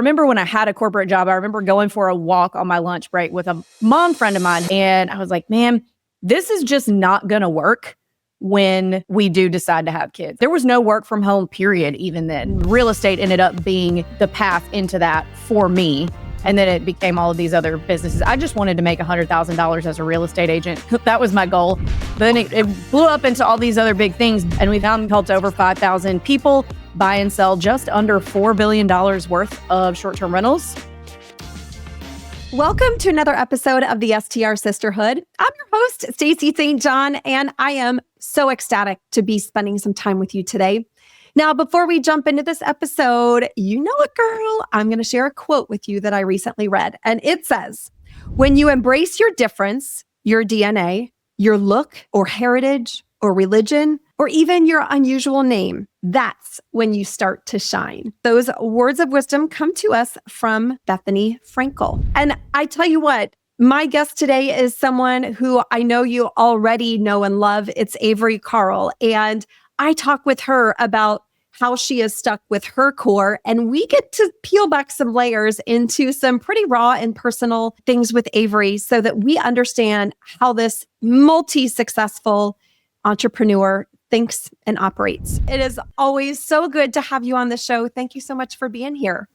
remember when I had a corporate job, I remember going for a walk on my lunch break with a mom friend of mine. And I was like, man, this is just not going to work when we do decide to have kids. There was no work from home period even then. Real estate ended up being the path into that for me. And then it became all of these other businesses. I just wanted to make $100,000 as a real estate agent. That was my goal. But then it blew up into all these other big things. And we've now helped over 5,000 people buy and sell just under $4 billion worth of short-term rentals. Welcome to another episode of the STR Sisterhood. I'm your host, Stacey St. John, and I am so ecstatic to be spending some time with you today. Now, before we jump into this episode, you know it, girl. I'm going to share a quote with you that I recently read. And it says, when you embrace your difference, your DNA, your look or heritage or religion, or even your unusual name, that's when you start to shine. Those words of wisdom come to us from Bethany Frankel. And I tell you what, my guest today is someone who I know you already know and love. It's Avery Carl. And I talk with her about how she is stuck with her core, and we get to peel back some layers into some pretty raw and personal things with Avery so that we understand how this multi-successful entrepreneur thinks and operates. It is always so good to have you on the show. Thank you so much for being here.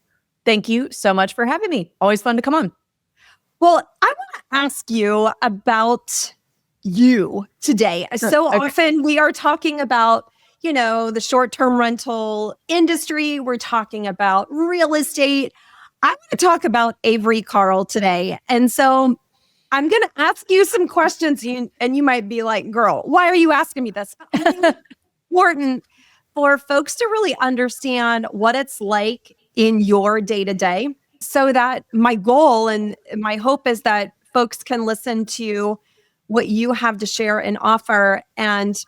Thank you so much for having me. Always fun to come on. Well, I want to ask you about you today. So often we are talking about the short-term rental industry. We're talking about real estate. I want to talk about Avery Carl today. And so I'm going to ask you some questions and you might be like, girl, why are you asking me this? I think it's important for folks to really understand what it's like in your day-to-day so that my goal and my hope is that folks can listen to what you have to share and offer and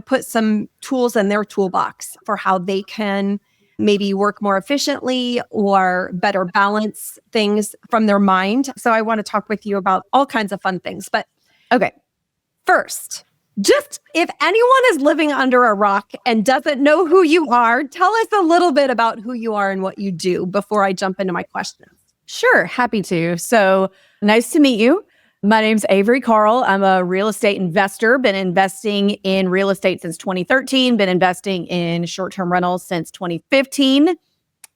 put some tools in their toolbox for how they can maybe work more efficiently or better balance things from their mind. So I want to talk with you about all kinds of fun things. But okay, first, just if anyone is living under a rock and doesn't know who you are, tell us a little bit about who you are and what you do before I jump into my questions. Sure, happy to. So nice to meet you. My name's Avery Carl. I'm a real estate investor, been investing in real estate since 2013, been investing in short-term rentals since 2015.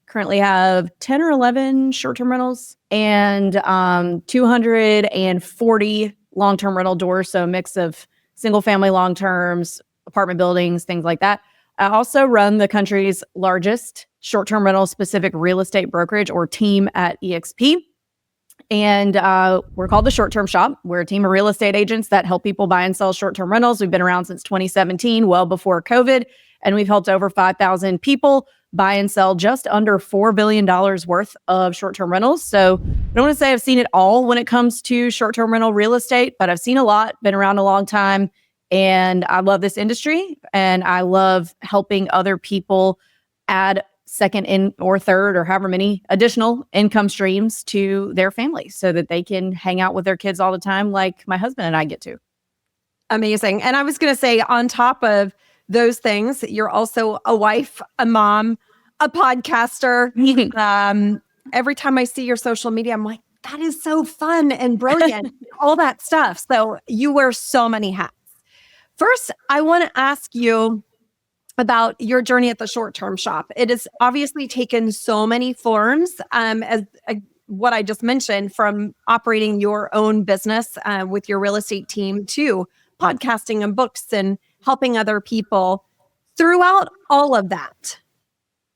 Currently have 10 or 11 short-term rentals and 240 long-term rental doors. So a mix of single-family long-terms, apartment buildings, things like that. I also run the country's largest short-term rental specific real estate brokerage or team at EXP. And we're called the Short Term Shop. We're a team of real estate agents that help people buy and sell short-term rentals. We've been around since 2017, well before COVID, and we've helped over 5,000 people buy and sell just under $4 billion worth of short-term rentals. So I don't want to say I've seen it all when it comes to short-term rental real estate, but I've seen a lot, been around a long time, and I love this industry, and I love helping other people add second in or third or however many additional income streams to their family so that they can hang out with their kids all the time like my husband and I get to. Amazing. And I was going to say, on top of those things, you're also a wife, a mom, a podcaster. Every time I see your social media, I'm like, that is so fun and brilliant, all that stuff. So you wear so many hats. First, I want to ask you about your journey at the short-term shop. It has obviously taken so many forms, as what I just mentioned, from operating your own business with your real estate team to podcasting and books and helping other people. Throughout all of that,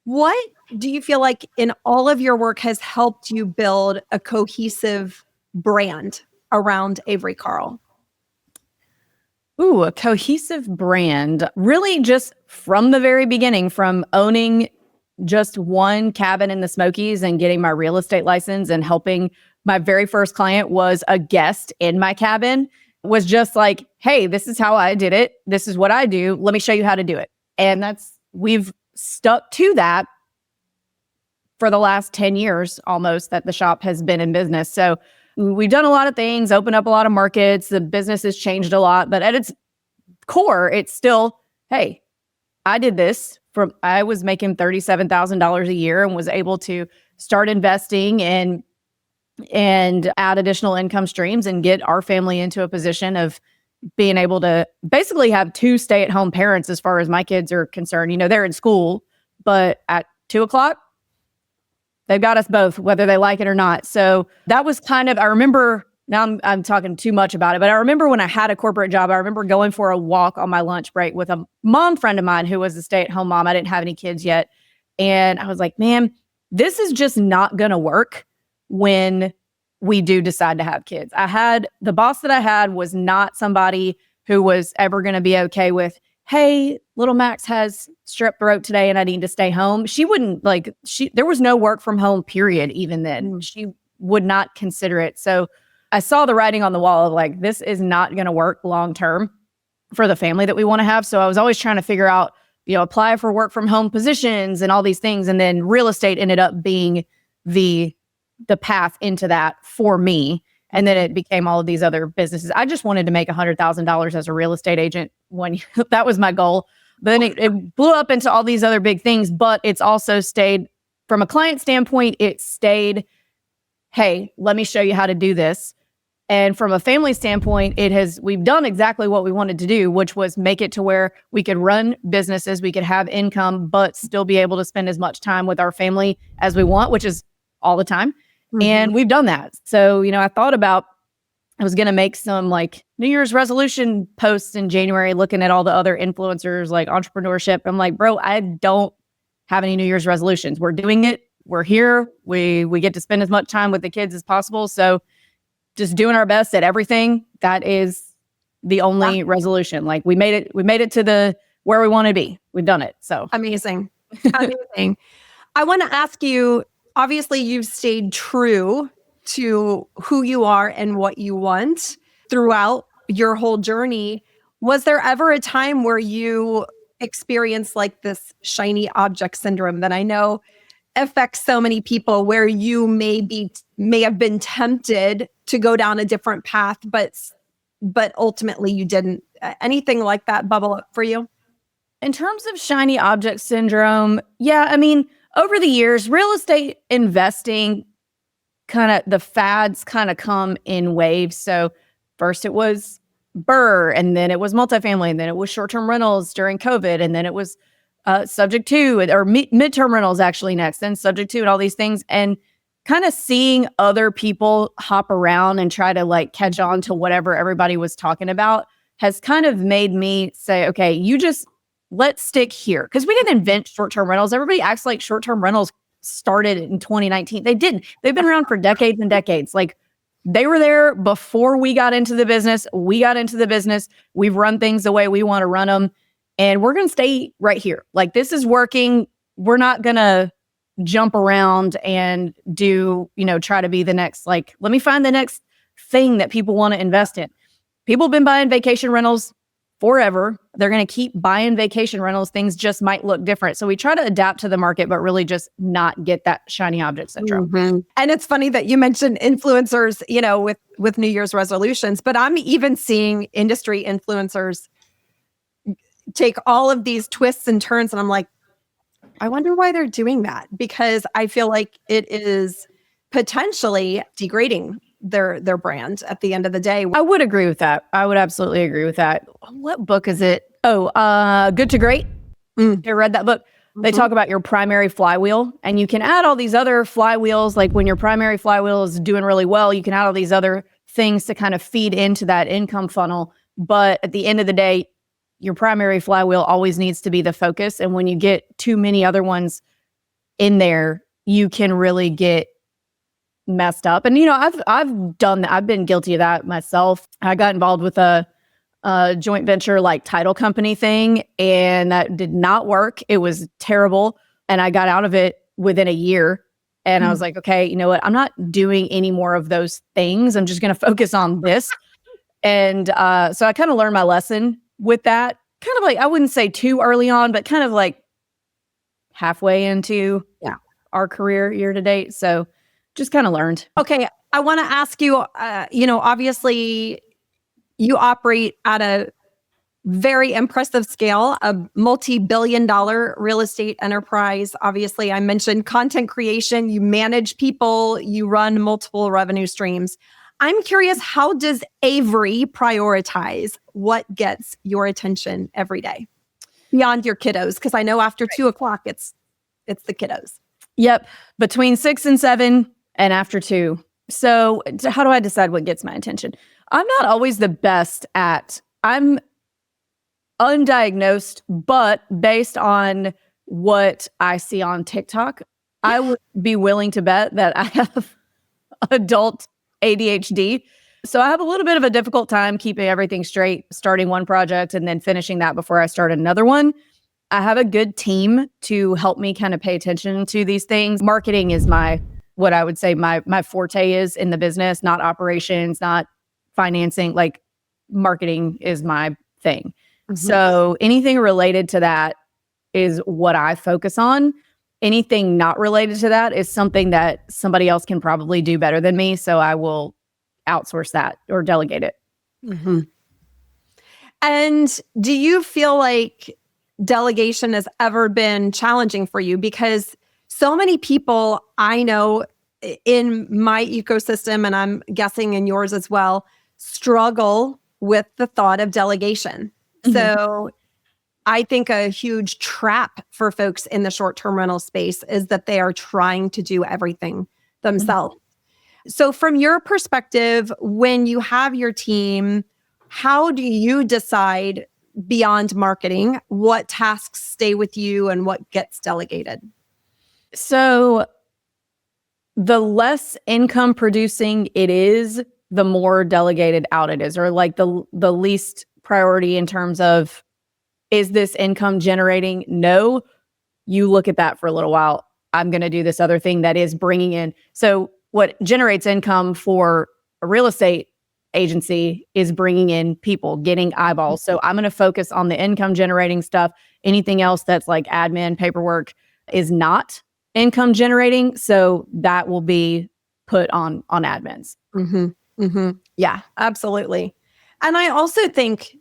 what do you feel like in all of your work has helped you build a cohesive brand around Avery Carl? Ooh, a cohesive brand. Really just from the very beginning, from owning just one cabin in the Smokies and getting my real estate license and helping my very first client was a guest in my cabin, was just like, hey, this is how I did it. This is what I do. Let me show you how to do it. And we've stuck to that for the last 10 years almost that the shop has been in business. So we've done a lot of things, opened up a lot of markets. The business has changed a lot, but at its core, it's still, hey, I did this I was making $37,000 a year and was able to start investing and add additional income streams and get our family into a position of being able to basically have two stay-at-home parents as far as my kids are concerned. They're in school, but at 2:00, they've got us both, whether they like it or not. So that was kind of, I remember, now I'm talking too much about it, but I remember when I had a corporate job, I remember going for a walk on my lunch break with a mom friend of mine who was a stay-at-home mom. I didn't have any kids yet. And I was like, man, this is just not going to work when we do decide to have kids. The boss that I had was not somebody who was ever going to be okay with, hey, little Max has strep throat today and I need to stay home. She wouldn't there was no work from home period even then. She would not consider it. So I saw the writing on the wall of like, this is not going to work long-term for the family that we want to have. So I was always trying to figure out, apply for work from home positions and all these things. And then real estate ended up being the path into that for me. And then it became all of these other businesses. I just wanted to make $100,000 as a real estate agent that was my goal. But then it blew up into all these other big things, but it's also stayed from a client standpoint, it stayed, hey, let me show you how to do this. And from a family standpoint, we've done exactly what we wanted to do, which was make it to where we could run businesses, we could have income, but still be able to spend as much time with our family as we want, which is all the time. Mm-hmm. And we've done that. So, I was going to make some like New Year's resolution posts in January, looking at all the other influencers, like entrepreneurship. I'm like, bro, I don't have any New Year's resolutions. We're doing it. We're here. We get to spend as much time with the kids as possible. So just doing our best at everything. That is the only resolution. Like we made it to where we want to be. We've done it. So amazing. Amazing. I want to ask you, obviously you've stayed true to who you are and what you want throughout your whole journey. Was there ever a time where you experienced like this shiny object syndrome that I know affects so many people, where you may have been tempted to go down a different path, but ultimately you didn't? Anything like that bubble up for you? In terms of shiny object syndrome, yeah, I mean, over the years, real estate investing, the fads come in waves. So first it was BRRRR, and then it was multifamily, and then it was short-term rentals during COVID, and then it was subject to, or midterm rentals actually next, then subject to, and all these things. And kind of seeing other people hop around and try to like catch on to whatever everybody was talking about has kind of made me say, okay, let's stick here. Because we didn't invent short-term rentals. Everybody acts like short-term rentals started in 2019. They didn't. They've been around for decades and decades. Like they were there before we got into the business. We got into the business. We've run things the way we want to run them. And we're going to stay right here. Like this is working. We're not going to jump around and try to be the next, like, let me find the next thing that people want to invest in. People have been buying vacation rentals forever. They're going to keep buying vacation rentals. Things just might look different. So we try to adapt to the market, but really just not get that shiny object syndrome. Mm-hmm. And it's funny that you mentioned influencers, with New Year's resolutions, but I'm even seeing industry influencers take all of these twists and turns. And I'm like, I wonder why they're doing that, because I feel like it is potentially degrading their brand at the end of the day. I would agree with that. I would absolutely agree with that. What book is it? Good to Great. You read that book? Mm-hmm. They talk about your primary flywheel, and you can add all these other flywheels. Like when your primary flywheel is doing really well, you can add all these other things to kind of feed into that income funnel. But at the end of the day, your primary flywheel always needs to be the focus. And when you get too many other ones in there, you can really get messed up. And I've done that. I've been guilty of that myself. I got involved with a joint venture like title company thing, and that did not work. It was terrible, and I got out of it within a year. And I was like, okay, you know what? I'm not doing any more of those things. I'm just going to focus on this. And so I kind of learned my lesson with that. Kind of like, I wouldn't say too early on, but kind of like halfway into our career year to date. So just kind of learned. Okay. I want to ask you, obviously you operate out of very impressive scale, a multi-billion-dollar real estate enterprise. Obviously, I mentioned content creation. You manage people, you run multiple revenue streams. I'm curious, how does Avery prioritize what gets your attention every day beyond your kiddos? Because I know after 2:00, it's the kiddos. Yep. Between 6 and 7 and after 2. So how do I decide what gets my attention? I'm not always the best I'm undiagnosed, but based on what I see on TikTok, I would be willing to bet that I have adult ADHD. So I have a little bit of a difficult time keeping everything straight, starting one project and then finishing that before I start another one. I have a good team to help me kind of pay attention to these things. Marketing is what I would say my forte is in the business, not operations, not financing. Like marketing is my thing. Mm-hmm. So anything related to that is what I focus on. Anything not related to that is something that somebody else can probably do better than me. So I will outsource that or delegate it. Mm-hmm. And do you feel like delegation has ever been challenging for you? Because so many people I know in my ecosystem, and I'm guessing in yours as well, struggle with the thought of delegation. Mm-hmm. So I think a huge trap for folks in the short-term rental space is that they are trying to do everything themselves. Mm-hmm. So from your perspective, when you have your team, how do you decide beyond marketing what tasks stay with you and what gets delegated? So the less income producing it is, the more delegated out it is, or like the least priority in terms of, is this income generating? No, you look at that for a little while. I'm going to do this other thing that is bringing in. So what generates income for a real estate agency is bringing in people, getting eyeballs. So I'm going to focus on the income generating stuff. Anything else that's like admin, paperwork is not income generating. So that will be put on admins. Mm-hmm. Mm-hmm. Yeah, absolutely. And I also think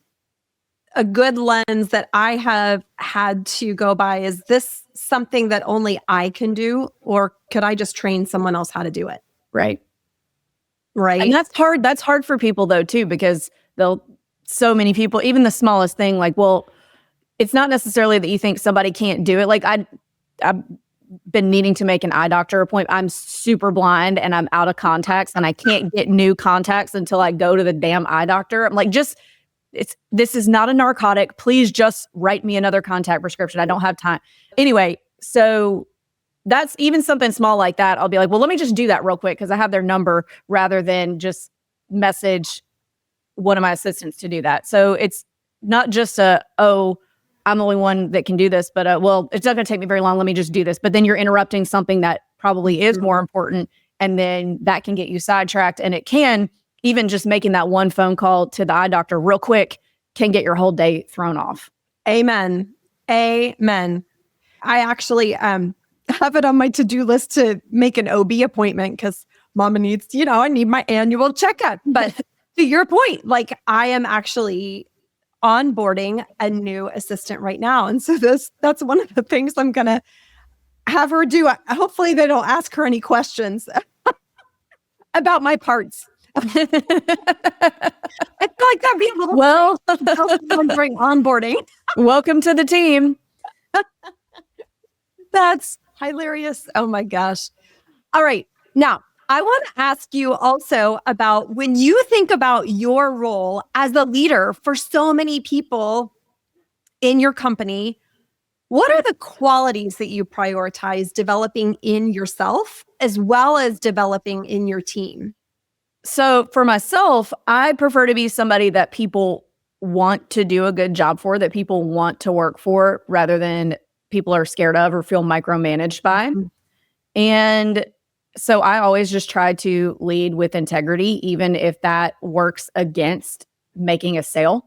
a good lens that I have had to go by is, this something that only I can do, or could I just train someone else how to do it? Right. Right. And that's hard. That's hard for people though, too, because so many people, even the smallest thing, like, well, it's not necessarily that you think somebody can't do it. Like I've been needing to make an eye doctor appointment. I'm super blind and I'm out of contacts and I can't get new contacts until I go to the damn eye doctor. I'm like, this is not a narcotic. Please just write me another contact prescription. I don't have time. Anyway, so that's even something small like that. I'll be like, well, let me just do that real quick because I have their number, rather than just message one of my assistants to do that. So it's not just I'm the only one that can do this, but well, it's not going to take me very long. Let me just do this. But then you're interrupting something that probably is more important. And then that can get you sidetracked. And it can, even just making that one phone call to the eye doctor real quick, can get your whole day thrown off. Amen. Amen. I actually have it on my to-do list to make an OB appointment because mama needs, I need my annual checkup. But to your point, like I am actually onboarding a new assistant right now. And so that's one of the things I'm going to have her do. Hopefully they don't ask her any questions about my parts. I feel like that'd be a little during onboarding. Welcome to the team. That's hilarious. Oh my gosh. All right. Now, I want to ask you also about, when you think about your role as a leader for so many people in your company, what are the qualities that you prioritize developing in yourself as well as developing in your team? So for myself, I prefer to be somebody that people want to do a good job for, that people want to work for, rather than people are scared of or feel micromanaged by. Mm-hmm. And so I always just try to lead with integrity, even if that works against making a sale.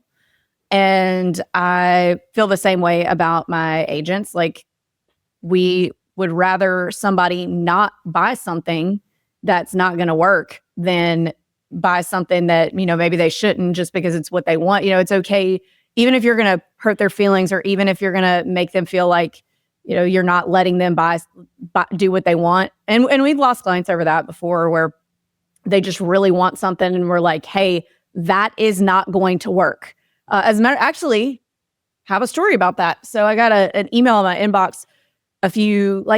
And I feel the same way about my agents. Like, we would rather somebody not buy something that's not going to work than buy something that, maybe they shouldn't just because it's what they want. It's okay even if you're going to hurt their feelings, or even if you're going to make them feel like, you're not letting them do what they want. And we've lost clients over that before, where they just really want something and we're like, hey, that is not going to work. As a matter, actually have a story about that. So I got an email in my inbox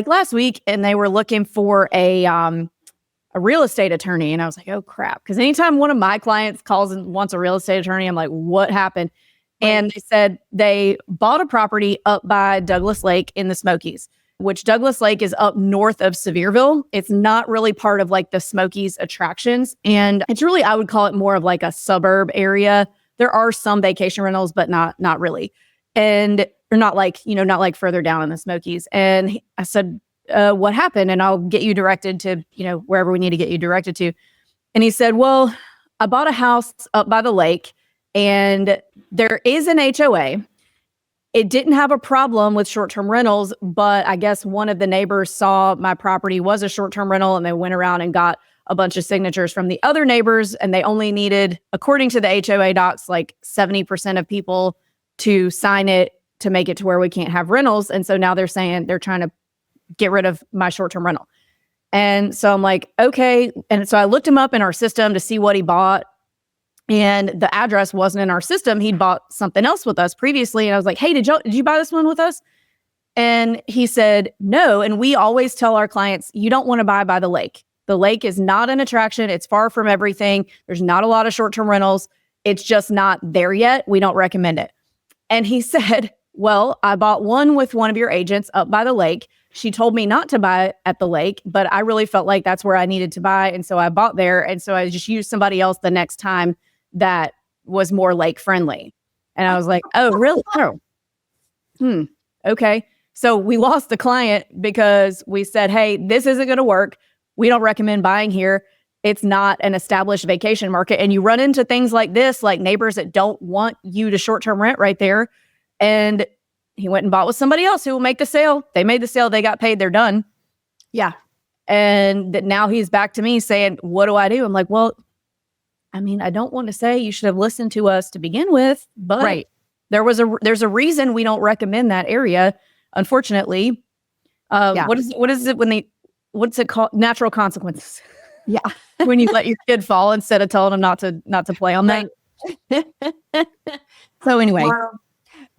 last week, and they were looking for a real estate attorney. And I was like, oh crap. Because anytime one of my clients calls and wants a real estate attorney, I'm like, what happened? Right. And they said they bought a property up by Douglas Lake in the Smokies, which Douglas Lake is up north of Sevierville. It's not really part of like the Smokies attractions. And it's really, I would call it more of like a suburb area. There are some vacation rentals, but not really. And they're not like further down in the Smokies. And I said, what happened? And I'll get you directed to, wherever we need to get you directed to. And he said, well, I bought a house up by the lake, and there is an HOA. It didn't have a problem with short-term rentals, but I guess one of the neighbors saw my property was a short-term rental, and they went around and got a bunch of signatures from the other neighbors, and they only needed, according to the HOA docs, like 70% of people to sign it to make it to where we can't have rentals. And so now they're saying they're trying to get rid of my short-term rental. And so I'm like, okay. And so I looked him up in our system to see what he bought, and the address wasn't in our system. He'd bought something else with us previously. And I was like, hey, did you buy this one with us? And he said, no. And we always tell our clients, you don't want to buy by the lake. The lake is not an attraction. It's far from everything. There's not a lot of short-term rentals. It's just not there yet. We don't recommend it. And he said, well, I bought one with one of your agents up by the lake. She told me not to buy at the lake, but I really felt like that's where I needed to buy. And so I bought there. And so I just used somebody else the next time that was more lake friendly. And I was like, oh, really? Oh, okay. So we lost the client because we said, hey, this isn't going to work. We don't recommend buying here. It's not an established vacation market. And you run into things like this, like neighbors that don't want you to short-term rent right there. And he went and bought with somebody else who will make the sale. They made the sale. They got paid. They're done. Yeah. And now he's back to me saying, what do I do? I'm like, well, I mean, I don't want to say you should have listened to us to begin with, but right. There's a reason we don't recommend that area, unfortunately. What's it called? Natural consequences. Yeah. When you let your kid fall instead of telling them not to play on that. So anyway. Wow.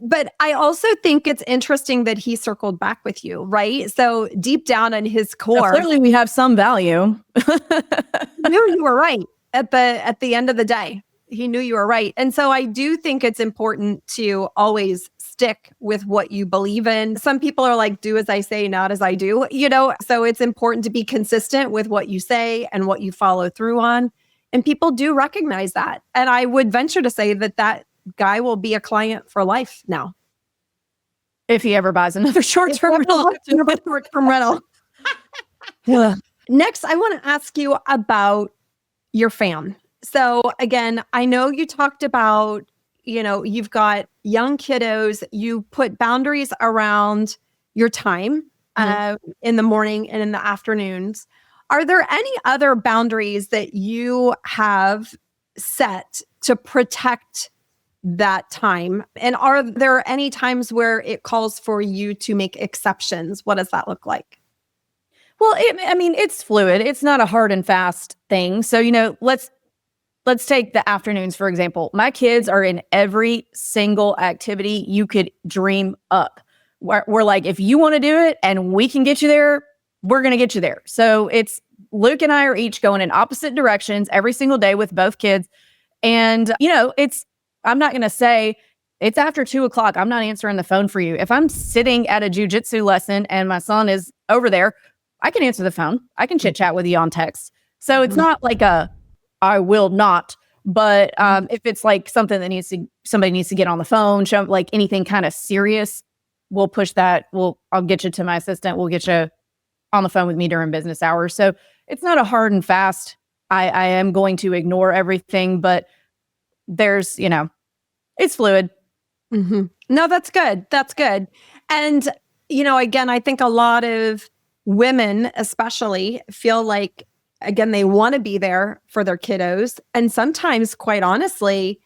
But I also think it's interesting that he circled back with you, right? So deep down in his core, clearly we have some value. He knew you were right at the end of the day. He knew you were right. And so I do think it's important to always stick with what you believe in. Some people are like, do as I say, not as I do, so it's important to be consistent with what you say and what you follow through on. And people do recognize that. And I would venture to say that guy will be a client for life now. If he ever buys another short-term rental. Yeah. Next, I want to ask you about your fam. So again, I know you talked about, you've got young kiddos, you put boundaries around your time in the morning and in the afternoons. Are there any other boundaries that you have set to protect that time? And are there any times where it calls for you to make exceptions? What does that look like? Well, it's fluid. It's not a hard and fast thing. So, let's take the afternoons, for example. My kids are in every single activity you could dream up. We're like, if you want to do it and we can get you there, we're going to get you there. So it's Luke and I are each going in opposite directions every single day with both kids. And, I'm not going to say it's after 2:00. I'm not answering the phone for you. If I'm sitting at a jujitsu lesson and my son is over there, I can answer the phone. I can chit chat with you on text. So it's not like I will not. But if it's like something that somebody needs to get on the phone, show like anything kind of serious, we'll push that. I'll get you to my assistant. We'll get you on the phone with me during business hours. So it's not a hard and fast. I am going to ignore everything, but there's, it's fluid. Mm-hmm. No, that's good. That's good. And, again, I think a lot of women especially feel like, again, they want to be there for their kiddos. And sometimes, quite honestly,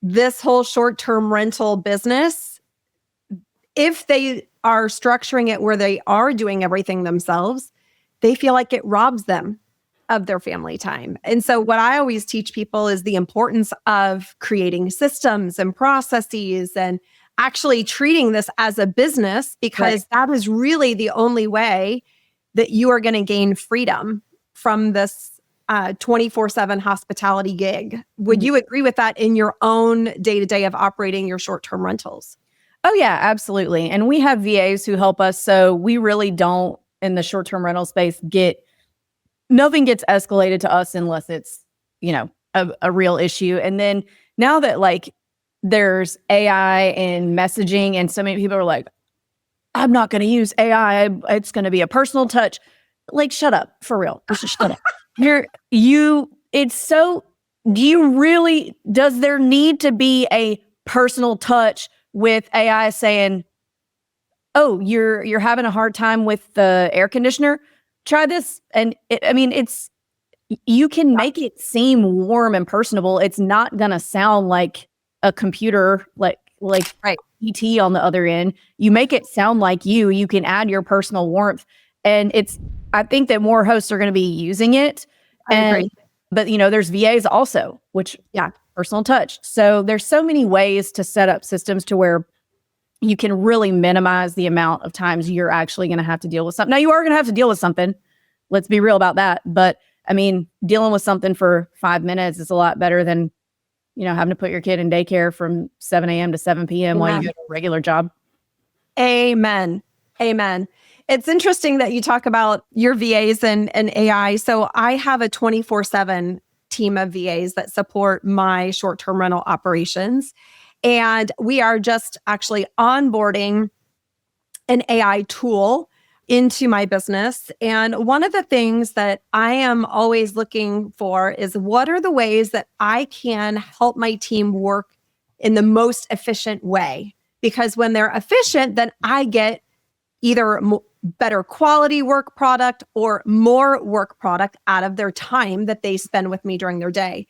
this whole short-term rental business, if they are structuring it where they are doing everything themselves, they feel like it robs them of their family time. And so what I always teach people is the importance of creating systems and processes and actually treating this as a business, because that is really the only way that you are going to gain freedom from this 24/7 hospitality gig. Would you agree with that in your own day-to-day of operating your short-term rentals? Oh, yeah, absolutely. And we have VAs who help us. So we really don't, in the short-term rental space, nothing gets escalated to us unless it's, a real issue. And then now that there's AI and messaging, and so many people are like, I'm not going to use AI. It's going to be a personal touch. Shut up, for real. Just shut up. Does there need to be a personal touch with AI saying, oh, you're having a hard time with the air conditioner? Try this. And you can make it seem warm and personable. It's not going to sound like a computer, like ET on the other end. You make it sound like you can add your personal warmth. And I think that more hosts are going to be using it. I agree. But there's VAs also, which personal touch. So there's so many ways to set up systems to where you can really minimize the amount of times you're actually going to have to deal with something. Now, you are going to have to deal with something. Let's be real about that. But dealing with something for 5 minutes is a lot better than, having to put your kid in daycare from 7 a.m. to 7 p.m. while you get a regular job. Amen. Amen. It's interesting that you talk about your VAs and AI. So I have a 24/7 team of VAs that support my short-term rental operations. And we are just actually onboarding an AI tool into my business. And one of the things that I am always looking for is, what are the ways that I can help my team work in the most efficient way? Because when they're efficient, then I get either better quality work product or more work product out of their time that they spend with me during their day.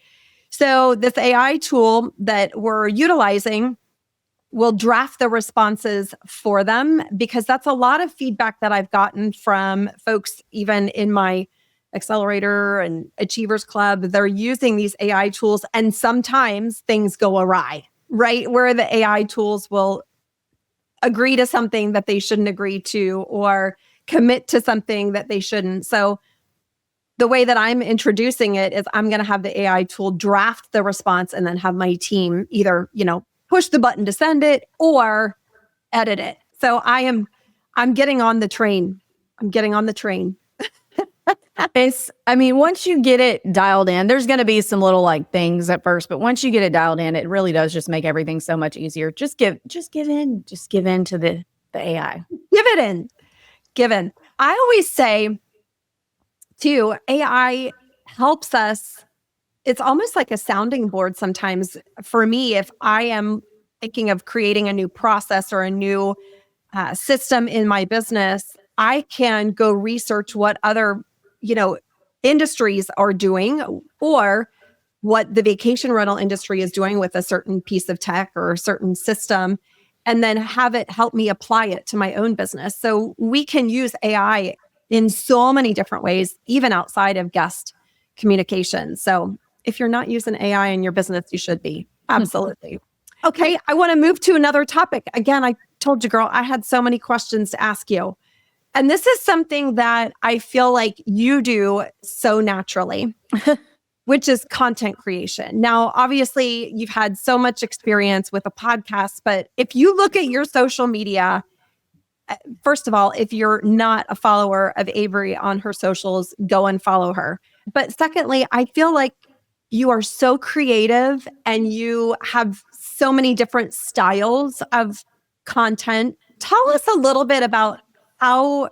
So this AI tool that we're utilizing will draft the responses for them, because that's a lot of feedback that I've gotten from folks, even in my Accelerator and Achievers Club. They're using these AI tools, and sometimes things go awry, right? Where the AI tools will agree to something that they shouldn't agree to, or commit to something that they shouldn't. So the way that I'm introducing it is I'm going to have the AI tool draft the response and then have my team either, push the button to send it or edit it. So I'm getting on the train. I'm getting on the train. Once you get it dialed in, there's going to be some little things at first, but once you get it dialed in, it really does just make everything so much easier. Just give in to the AI. Give in. I always say too, AI helps us. It's almost like a sounding board sometimes for me. If I am thinking of creating a new process or a new system in my business, I can go research what other, industries are doing, or what the vacation rental industry is doing with a certain piece of tech or a certain system, and then have it help me apply it to my own business. So we can use AI in so many different ways, even outside of guest communication. So if you're not using AI in your business, you should be. Absolutely. Okay, I want to move to another topic. Again, I told you, girl, I had so many questions to ask you. And this is something that I feel like you do so naturally, which is content creation. Now, obviously, you've had so much experience with a podcast, but if you look at your social media, first of all, if you're not a follower of Avery on her socials, go and follow her. But secondly, I feel like you are so creative and you have so many different styles of content. Tell us a little bit about how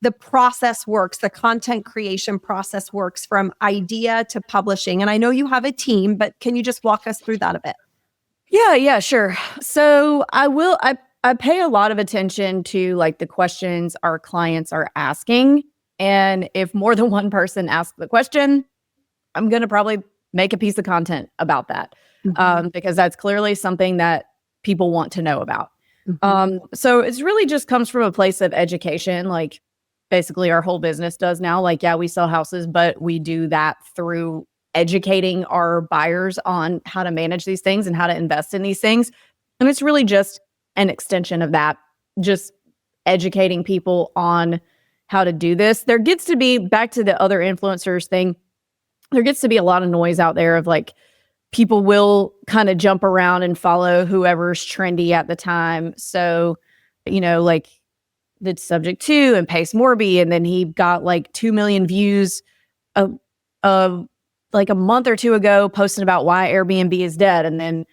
the process works, the content creation process works from idea to publishing. And I know you have a team, but can you just walk us through that a bit? Yeah, sure. So I pay a lot of attention to the questions our clients are asking. And if more than one person asks the question, I'm going to probably make a piece of content about that. because that's clearly something that people want to know about. Mhm. So it's really just comes from a place of education, like basically our whole business does now. Like, yeah, we sell houses, but we do that through educating our buyers on how to manage these things and how to invest in these things. And it's really just an extension of that, just educating people on how to do this. There gets to be, back to the other influencers thing, there gets to be a lot of noise out there of like, people will kind of jump around and follow whoever's trendy at the time. So, like the Subject to and Pace Morby, and then he got like 2 million views of like a month or two ago posting about why Airbnb is dead. And then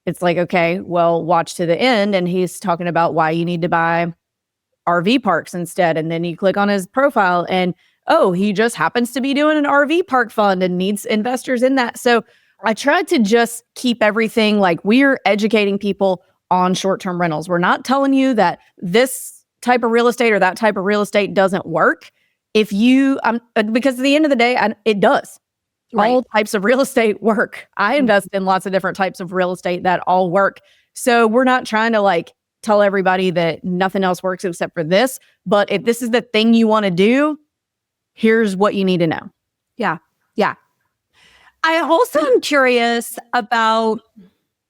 it's like, okay, well, watch to the end. And he's talking about why you need to buy RV parks instead. And then you click on his profile and, oh, he just happens to be doing an RV park fund and needs investors in that. So I tried to just keep everything like we're educating people on short-term rentals. We're not telling you that this type of real estate or that type of real estate doesn't work. If you, because at the end of the day, it does. Right. All types of real estate work. I invest in lots of different types of real estate that all work. So we're not trying to like tell everybody that nothing else works except for this. But if this is the thing you want to do, here's what you need to know. Yeah. Yeah. I also am curious about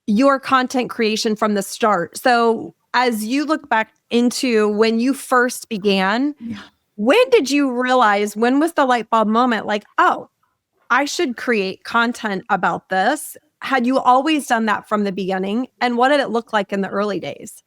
your content creation from the start. So as you look back into when you first began, when did you realize, when was the light bulb moment? Like, oh, I should create content about this. Had you always done that from the beginning? And what did it look like in the early days?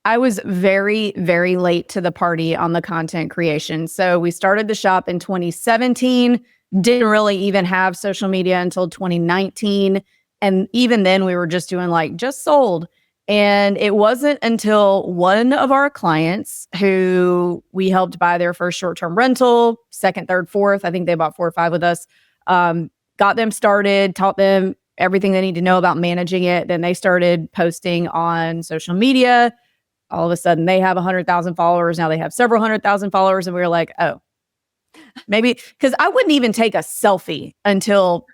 I was very, very late to the party on the content creation. So we started the shop in 2017, didn't really even have social media until 2019. And even then we were just doing like just sold. And it wasn't until one of our clients who we helped buy their first short-term rental, second, third, fourth, I think they bought 4 or 5 with us, got them started, taught them everything they need to know about managing it. Then they started posting on social media. All of a sudden they have 100,000 followers. Now they have several 100,000 followers. And we were like, oh, maybe, because I wouldn't even take a selfie until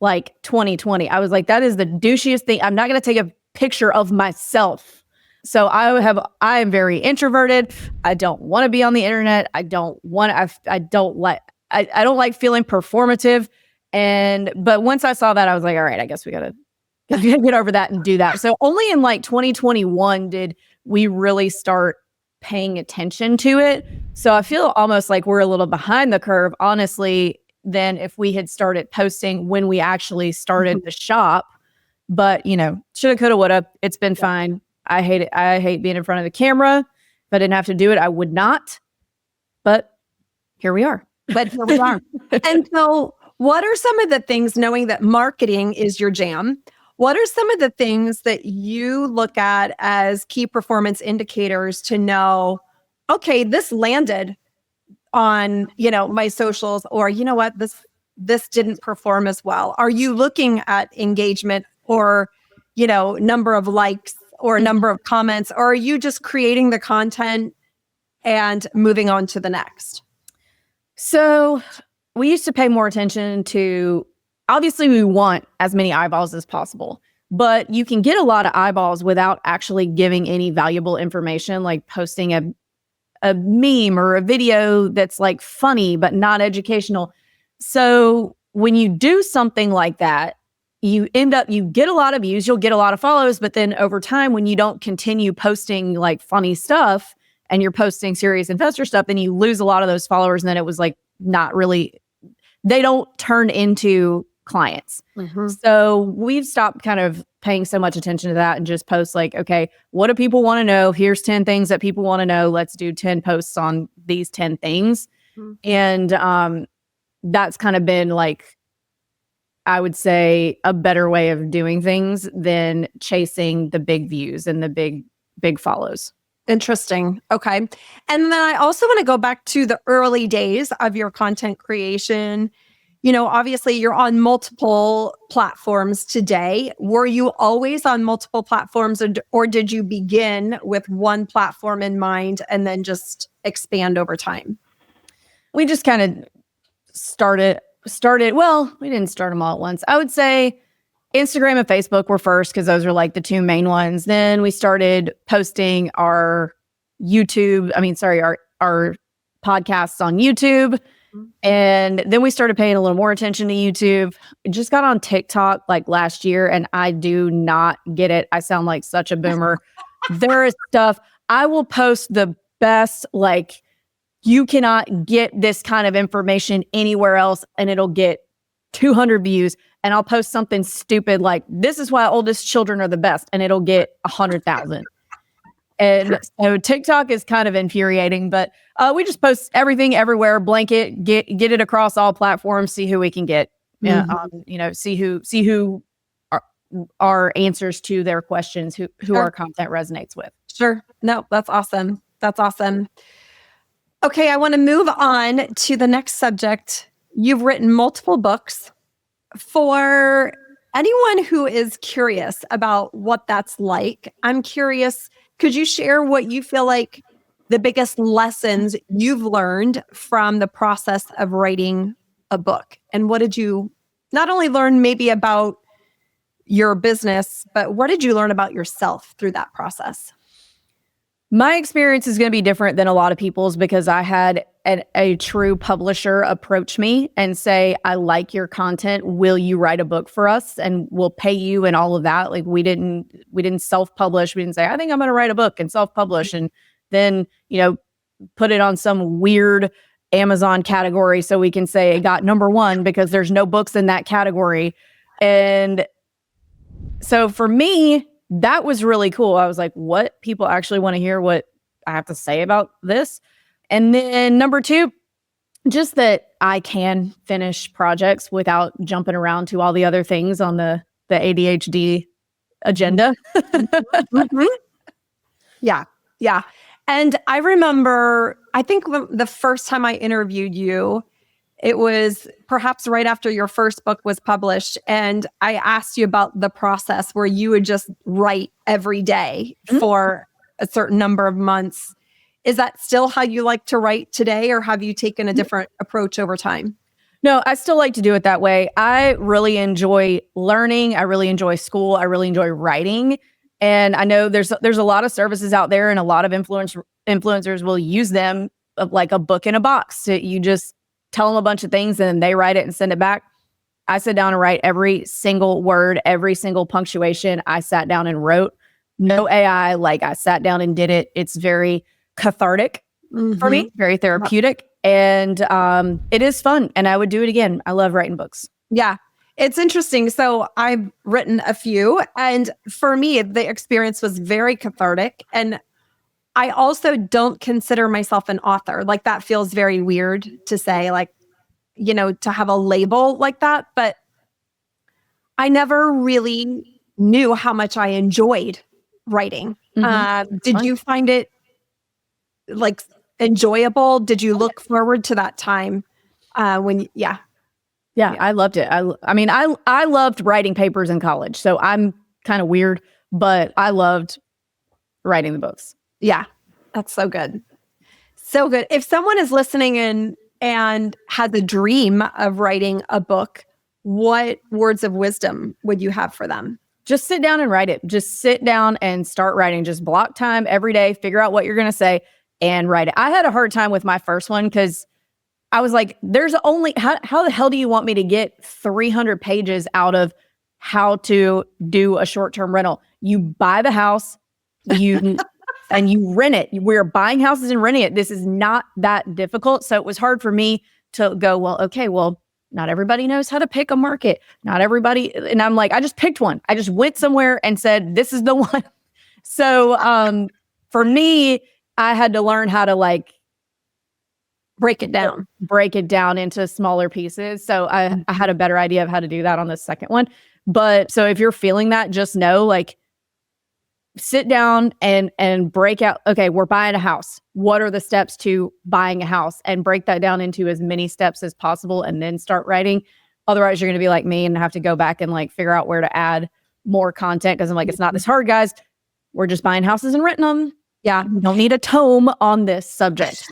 like 2020. I was like, that is the douchiest thing. I'm not going to take a picture of myself. So I am very introverted. I don't want to be on the internet. I don't don't like feeling performative. But once I saw that, I was like, all right, I guess we gotta get over that and do that. So only in like 2021 did we really start paying attention to it. So I feel almost like we're a little behind the curve, honestly, than if we had started posting when we actually started the shop. But, shoulda, coulda, woulda. It's been fine. I hate it. I hate being in front of the camera. If I didn't have to do it, I would not. But here we are. And so what are some of the things, knowing that marketing is your jam, what are some of the things that you look at as key performance indicators to know, okay, this landed on, my socials, or you know what, this didn't perform as well? Are you looking at engagement or, number of likes or number of comments, or are you just creating the content and moving on to the next? So we used to pay more attention to, obviously we want as many eyeballs as possible, but you can get a lot of eyeballs without actually giving any valuable information, like posting a meme or a video that's like funny, but not educational. So when you do something like that, you get a lot of views, you'll get a lot of follows, but then over time, when you don't continue posting like funny stuff and you're posting serious investor stuff, then you lose a lot of those followers. And then it was like not really, they don't turn into clients. Mm-hmm. So we've stopped kind of paying so much attention to that and just post like, okay, what do people want to know? Here's 10 things that people want to know. Let's do 10 posts on these 10 things. Mm-hmm. And that's kind of been like, I would say, a better way of doing things than chasing the big views and the big follows. Interesting. Okay. And then I also want to go back to the early days of your content creation. Obviously you're on multiple platforms today. Were you always on multiple platforms, or did you begin with one platform in mind and then just expand over time? We just kind of started, well, we didn't start them all at once. I would say Instagram and Facebook were first because those are like the two main ones. Then we started posting our our podcasts on YouTube. And then we started paying a little more attention to YouTube. Just got on TikTok like last year, and I do not get it. I sound like such a boomer. There is stuff I will post the best, like you cannot get this kind of information anywhere else, and it'll get 200 views. And I'll post something stupid like, this is why oldest children are the best, and it'll get 100,000. And so TikTok is kind of infuriating, but we just post everything everywhere, blanket, get it across all platforms, see who we can get, see who are answers to their questions, who our content resonates with. Sure. No, that's awesome. That's awesome. Okay, I want to move on to the next subject. You've written multiple books. For anyone who is curious about what that's like, I'm curious, could you share what you feel like the biggest lessons you've learned from the process of writing a book? And what did you not only learn maybe about your business, but what did you learn about yourself through that process? My experience is going to be different than a lot of people's because I had a true publisher approach me and say, I like your content. Will you write a book for us? And we'll pay you and all of that. Like we didn't self-publish. We didn't say, I think I'm going to write a book and self-publish and then, put it on some weird Amazon category so we can say it got number one because there's no books in that category. And so for me, that was really cool. I was like, what? People actually want to hear what I have to say about this? And then number two, just that I can finish projects without jumping around to all the other things on the ADHD agenda. Mm-hmm. Yeah. And I remember, I think the first time I interviewed you, it was perhaps right after your first book was published. And I asked you about the process where you would just write every day for a certain number of months. Is that still how you like to write today, or have you taken a different approach over time? No, I still like to do it that way. I really enjoy learning. I really enjoy school. I really enjoy writing. And I know there's a lot of services out there, and a lot of influencers will use them like a book in a box. So you just tell them a bunch of things and then they write it and send it back. I sit down and write every single word, every single punctuation. I sat down and wrote. No AI, like I sat down and did it. It's very cathartic for me, very therapeutic. And it is fun. And I would do it again. I love writing books. Yeah. It's interesting. So I've written a few, and for me, the experience was very cathartic. And I also don't consider myself an author. Like that feels very weird to say, like, to have a label like that. But I never really knew how much I enjoyed writing. Did you find it like enjoyable? Did you look forward to that time Yeah, I loved it. I loved writing papers in college. So I'm kind of weird, but I loved writing the books. Yeah, that's so good. So good. If someone is listening in and has a dream of writing a book, what words of wisdom would you have for them? Just sit down and write it. Just sit down and start writing. Just block time every day, figure out what you're going to say and write it. I had a hard time with my first one because I was like, there's only, how the hell do you want me to get 300 pages out of how to do a short-term rental? You buy the house, and you rent it. We're buying houses and renting it. This is not that difficult. So it was hard for me to go, not everybody knows how to pick a market. Not everybody. And I'm like, I just picked one. I just went somewhere and said, this is the one. So for me, I had to learn how to break it down into smaller pieces. So I had a better idea of how to do that on the second one. But so if you're feeling that, just know, sit down and break out. Okay, we're buying a house. What are the steps to buying a house? And break that down into as many steps as possible and then start writing. Otherwise, you're going to be like me and have to go back and figure out where to add more content. Because I'm like, it's not this hard, guys. We're just buying houses and renting them. Yeah, we don't need a tome on this subject.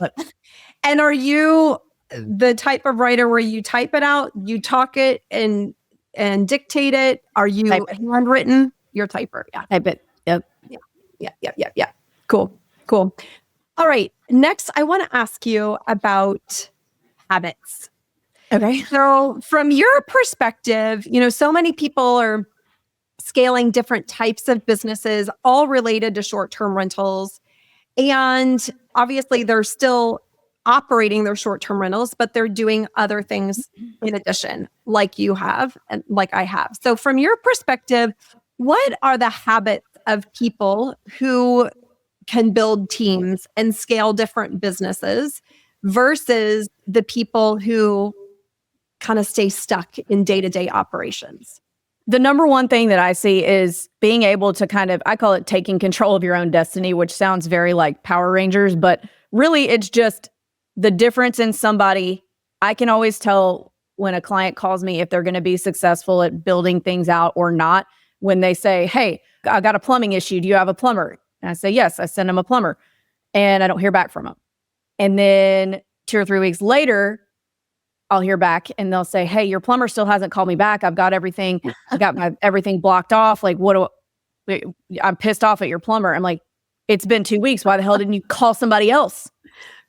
And are you the type of writer where you type it out, you talk it, and and dictate it? Are you handwritten? You're typer. Yeah. Type it. Yep. Yeah. Cool. All right. Next, I want to ask you about habits. Okay. So from your perspective, so many people are scaling different types of businesses, all related to short-term rentals. And obviously they're still operating their short-term rentals, but they're doing other things in addition, like you have and like I have. So from your perspective, what are the habits of people who can build teams and scale different businesses versus the people who kind of stay stuck in day-to-day operations? The number one thing that I see is being able to I call it taking control of your own destiny, which sounds very like Power Rangers, but really it's just the difference in somebody. I can always tell when a client calls me if they're going to be successful at building things out or not. When they say, hey, I got a plumbing issue. Do you have a plumber? And I say, yes. I send them a plumber and I don't hear back from them. And then 2 or 3 weeks later, I'll hear back and they'll say, hey, your plumber still hasn't called me back. I've got everything. I got everything blocked off. Like, I'm pissed off at your plumber. I'm like, it's been 2 weeks. Why the hell didn't you call somebody else?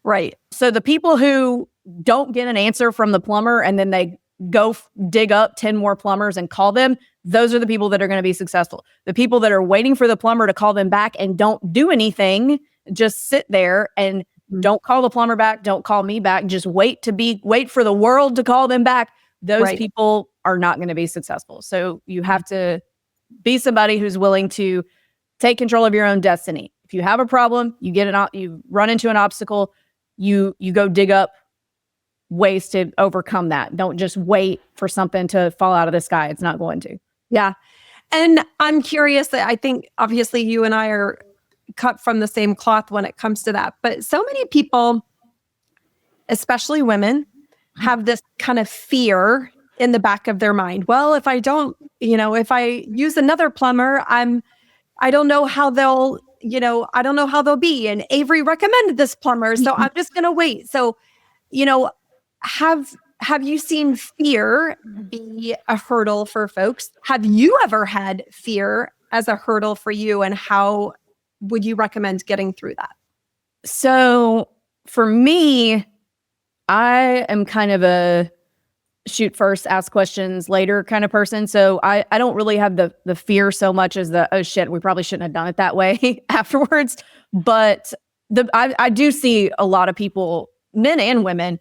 Right. So the people who don't get an answer from the plumber and then they go dig up 10 more plumbers and call them, those are the people that are going to be successful. The people that are waiting for the plumber to call them back and don't do anything, just sit there and don't call the plumber back, don't call me back, just wait for the world to call them back. Those people are not going to be successful. So you have to be somebody who's willing to take control of your own destiny. If you have a problem, you run into an obstacle, you go dig up ways to overcome that. Don't just wait for something to fall out of the sky. It's not going to. Yeah. And I'm curious, I think obviously you and I are cut from the same cloth when it comes to that. But so many people, especially women, have this kind of fear in the back of their mind. Well, if I don't, if I use another plumber, I don't know how they'll be. And Avery recommended this plumber, so I'm just going to wait. So, have you seen fear be a hurdle for folks? Have you ever had fear as a hurdle for you? And how would you recommend getting through that? So for me, I am kind of a shoot first, ask questions later kind of person. So I don't really have the fear so much as oh shit, we probably shouldn't have done it that way afterwards. But I do see a lot of people, men and women,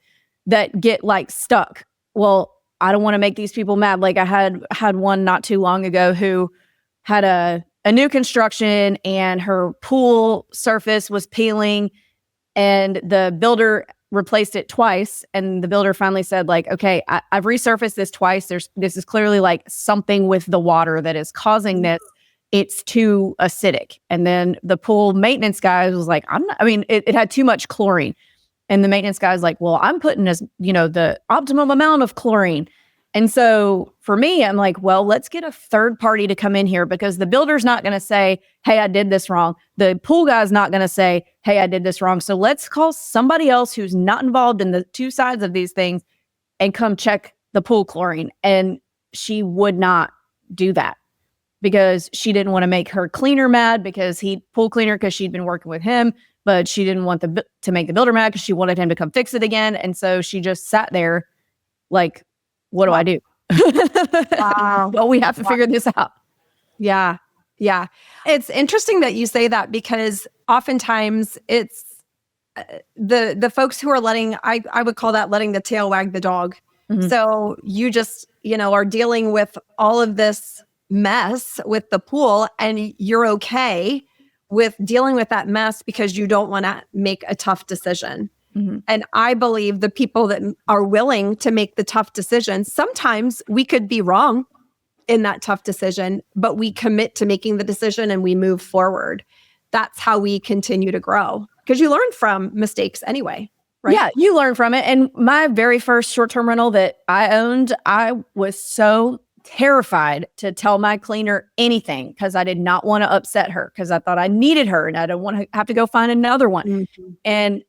that get like stuck. Well, I don't want to make these people mad. Like I had one not too long ago who had a new construction and her pool surface was peeling and the builder replaced it twice. And the builder finally said like, okay, I've resurfaced this twice. This is clearly like something with the water that is causing this. It's too acidic. And then the pool maintenance guy was like, it had too much chlorine. And the maintenance guy's like, well, I'm putting the optimum amount of chlorine. And so for me, I'm like, well, let's get a third party to come in here because the builder's not going to say, hey, I did this wrong. The pool guy's not going to say, hey, I did this wrong. So let's call somebody else who's not involved in the two sides of these things and come check the pool chlorine. And she would not do that because she didn't want to make her cleaner mad because pool cleaner because she'd been working with him. But she didn't want to make the builder mad because she wanted him to come fix it again. And so she just sat there like, what do I do? Wow. Well, we have to figure this out. Yeah. Yeah. It's interesting that you say that because oftentimes it's the folks who are I would call that letting the tail wag the dog. Mm-hmm. So you just, are dealing with all of this mess with the pool and you're okay with dealing with that mess because you don't want to make a tough decision. Mm-hmm. And I believe the people that are willing to make the tough decisions, sometimes we could be wrong in that tough decision, but we commit to making the decision and we move forward. That's how we continue to grow because you learn from mistakes anyway, right? Yeah, you learn from it. And my very first short-term rental that I owned, I was so terrified to tell my cleaner anything because I did not want to upset her because I thought I needed her and I don't want to have to go find another one. Mm-hmm. And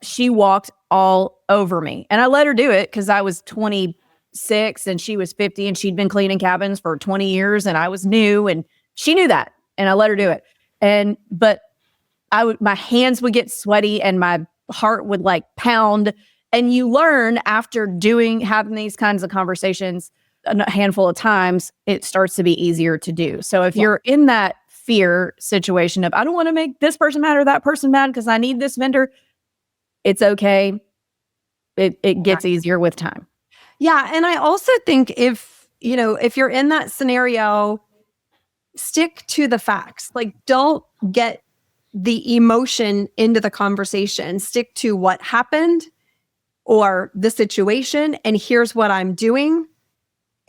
she walked all over me and I let her do it because I was 26 6 and she was 50 and she'd been cleaning cabins for 20 years and I was new and she knew that and I let her do it. But my hands would get sweaty and my heart would like pound. And you learn after having these kinds of conversations a handful of times, it starts to be easier to do. So if you're in that fear situation of, I don't want to make this person mad or that person mad because I need this vendor, it's okay. It gets easier with time. Yeah. And I also think if you're in that scenario, stick to the facts. Like, don't get the emotion into the conversation. Stick to what happened or the situation, and here's what I'm doing.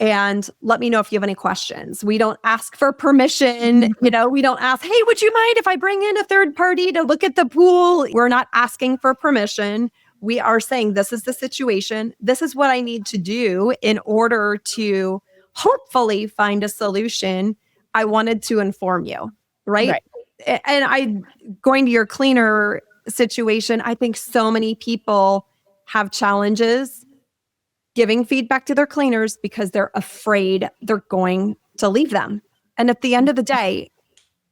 And let me know if you have any questions. We don't ask for permission. We don't ask, hey, would you mind if I bring in a third party to look at the pool? We're not asking for permission. We are saying, this is the situation. This is what I need to do in order to hopefully find a solution. I wanted to inform you, right? And going to your cleaner situation, I think so many people have challenges giving feedback to their cleaners because they're afraid they're going to leave them. And at the end of the day,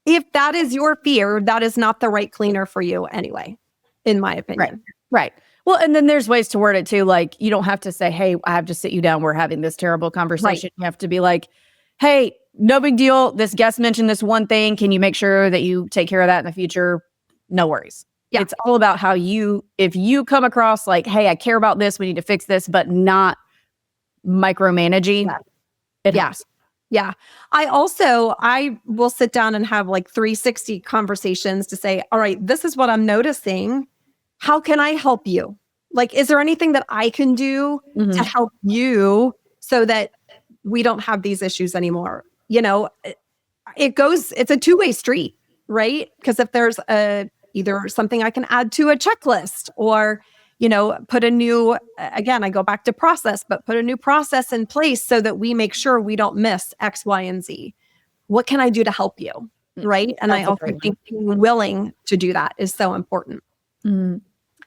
if that is your fear, that is not the right cleaner for you anyway, in my opinion. Right. Well, and then there's ways to word it too. Like, you don't have to say, hey, I have to sit you down. We're having this terrible conversation. You have to be like, hey, no big deal. This guest mentioned this one thing. Can you make sure that you take care of that in the future? No worries. Yeah. It's all about how if you come across like, hey, I care about this, we need to fix this, but not micromanaging. Yeah. I will sit down and have like 360 conversations to say, all right, this is what I'm noticing. How can I help you? Like, is there anything that I can do to help you so that we don't have these issues anymore? It's a two-way street, right? Because if there's either something I can add to a checklist or, put a new, again, I go back to process, but put a new process in place so that we make sure we don't miss X, Y, and Z. What can I do to help you? Right. And I also think being willing to do that is so important.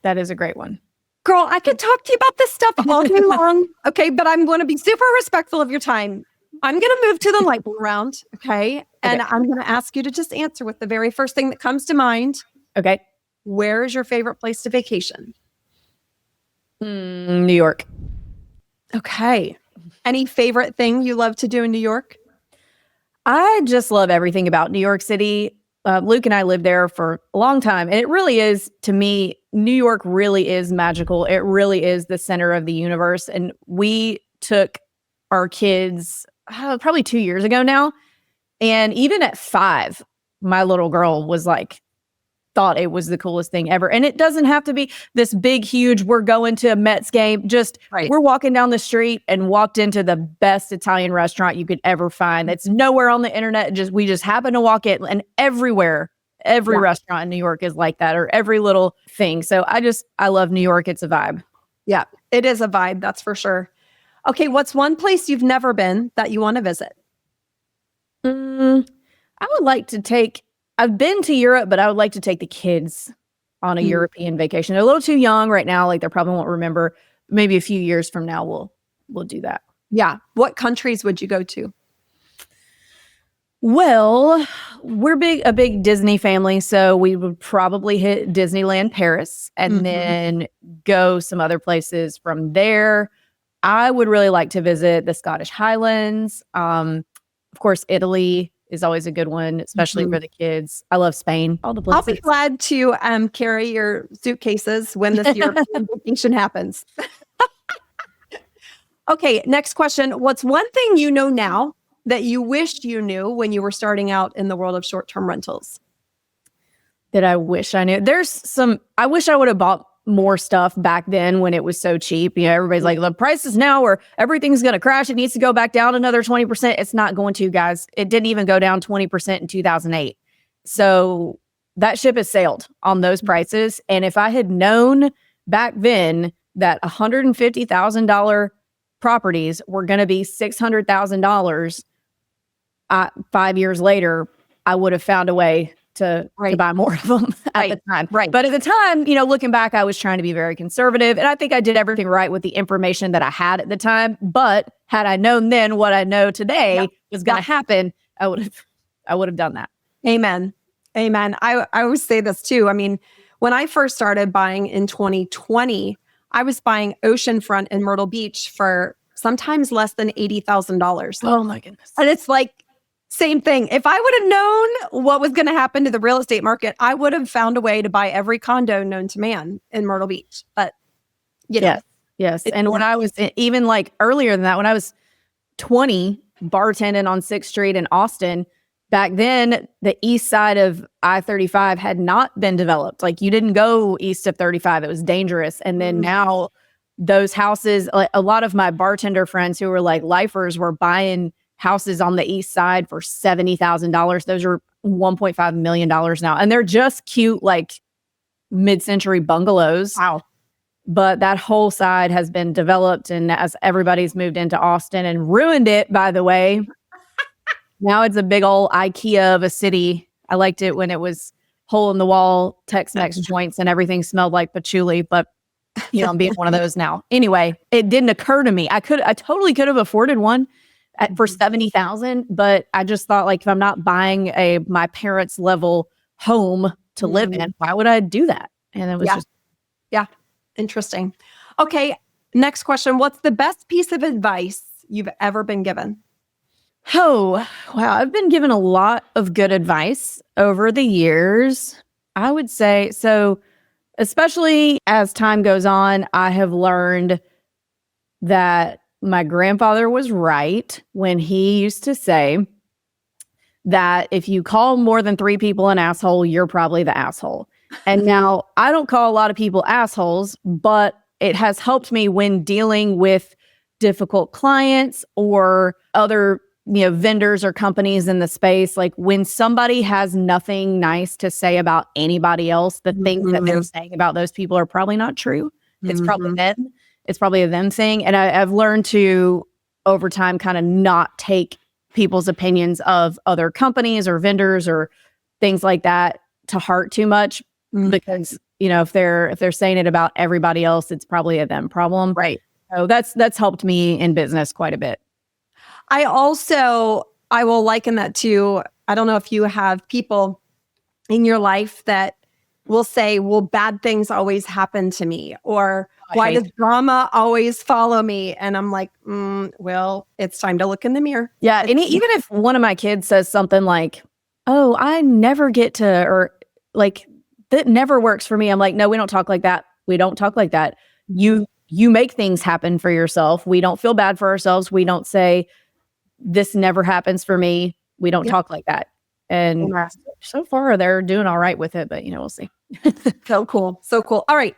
That is a great one. Girl, I could talk to you about this stuff all day long. Okay. But I'm going to be super respectful of your time. I'm going to move to the lightning round. Okay. And I'm going to ask you to just answer with the very first thing that comes to mind. Okay. Where is your favorite place to vacation? New York. Okay. Any favorite thing you love to do in New York? I just love everything about New York City. Luke and I lived there for a long time. And it really is, to me, New York really is magical. It really is the center of the universe. And we took our kids probably 2 years ago now. And even at 5, my little girl was like, thought it was the coolest thing ever. And it doesn't have to be this big, huge, we're going to a Mets game. Just we're walking down the street and walked into the best Italian restaurant you could ever find. It's nowhere on the internet. We just happen to walk in, and every restaurant in New York is like that, or every little thing. So I love New York. It's a vibe. Yeah, it is a vibe. That's for sure. Okay. What's one place you've never been that you want to visit? I would like to I've been to Europe, but I would like to take the kids on a European vacation. They're a little too young right now. Like, they probably won't remember. Maybe a few years from now, we'll do that. Yeah. What countries would you go to? Well, we're a big Disney family, so we would probably hit Disneyland Paris and then go some other places from there. I would really like to visit the Scottish Highlands. Of course, Italy is always a good one, especially for the kids. I love Spain. All the places. I'll be glad to carry your suitcases when this European vacation happens. Okay, next question. What's one thing you know now that you wished you knew when you were starting out in the world of short-term rentals? That I wish I knew. I wish I would have bought more stuff back then when it was so cheap. Everybody's like, the prices now or everything's going to crash. It needs to go back down another 20%. It's not going to, guys. It didn't even go down 20% in 2008. So that ship has sailed on those prices. And if I had known back then that $150,000 properties were going to be $600,000, 5 years later, I would have found a way to buy more of them at the time. Right. But at the time, looking back, I was trying to be very conservative. And I think I did everything right with the information that I had at the time. But had I known then what I know today was going to happen, I would have done that. Amen. Amen. I always say this too. I mean, when I first started buying in 2020, I was buying oceanfront in Myrtle Beach for sometimes less than $80,000. Oh my goodness. And it's like, same thing. If I would have known what was going to happen to the real estate market, I would have found a way to buy every condo known to man in Myrtle Beach. But, Yes. And when I was even like earlier than that, when I was 20, bartending on 6th Street in Austin, back then, the east side of I-35 had not been developed. Like you didn't go east of 35. It was dangerous. And then now those houses, like a lot of my bartender friends who were like lifers were buying houses on the east side for $70,000. Those are $1.5 million now. And they're just cute, like mid-century bungalows. Wow. But that whole side has been developed. And as everybody's moved into Austin and ruined it, by the way, now it's a big old IKEA of a city. I liked it when it was hole in the wall Tex-Mex joints and everything smelled like patchouli. But I'm being one of those now. Anyway, it didn't occur to me. I totally could have afforded one for $70,000, but I just thought, like, if I'm not buying my parents' level home to live in, why would I do that? And it was just interesting. Okay, next question. What's the best piece of advice you've ever been given? Oh, wow. I've been given a lot of good advice over the years. I would say so, especially as time goes on, I have learned that my grandfather was right when he used to say that if you call more than 3 people an asshole, you're probably the asshole. And now I don't call a lot of people assholes, but it has helped me when dealing with difficult clients or other vendors or companies in the space. Like when somebody has nothing nice to say about anybody else, the things that they're saying about those people are probably not true. It's probably them. It's probably a them thing. And I've learned to, over time, kind of not take people's opinions of other companies or vendors or things like that to heart too much. Because, if they're saying it about everybody else, it's probably a them problem. Right. So that's helped me in business quite a bit. I will liken that to, I don't know if you have people in your life that will say, well, bad things always happen to me, or why does drama always follow me? And I'm like, well, it's time to look in the mirror. Yeah. And even if one of my kids says something like, oh, I never get to, or like, that never works for me. I'm like, no, we don't talk like that. We don't talk like that. You make things happen for yourself. We don't feel bad for ourselves. We don't say, this never happens for me. We don't talk like that. And so far they're doing all right with it, but we'll see. So cool. So cool. All right.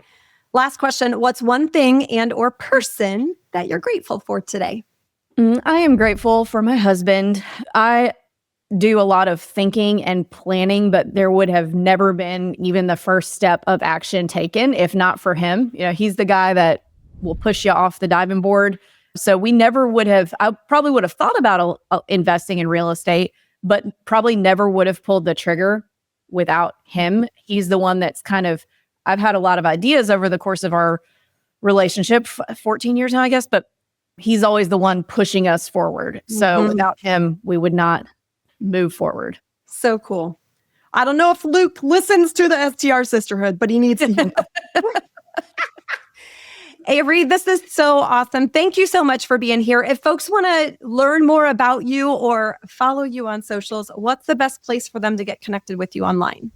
Last question. What's one thing and or person that you're grateful for today? I am grateful for my husband. I do a lot of thinking and planning, but there would have never been even the first step of action taken if not for him. He's the guy that will push you off the diving board. So we never would have, I probably would have thought about investing in real estate, but probably never would have pulled the trigger without him. He's the one that's I've had a lot of ideas over the course of our relationship, 14 years now, I guess, but he's always the one pushing us forward. So without him, we would not move forward. So cool. I don't know if Luke listens to the STR Sisterhood, but he needs to. Avery, this is so awesome. Thank you so much for being here. If folks want to learn more about you or follow you on socials, what's the best place for them to get connected with you online?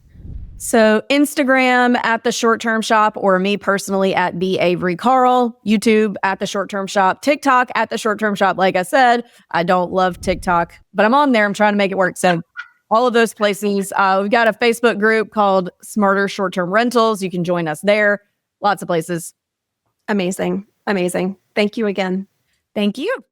So Instagram at The Short Term Shop, or me personally at the Avery Carl, YouTube at The Short Term Shop, TikTok at The Short Term Shop. Like I said, I don't love TikTok, but I'm on there. I'm trying to make it work. So all of those places. We've got a Facebook group called Smarter Short Term Rentals. You can join us there. Lots of places. Amazing. Amazing. Thank you again. Thank you.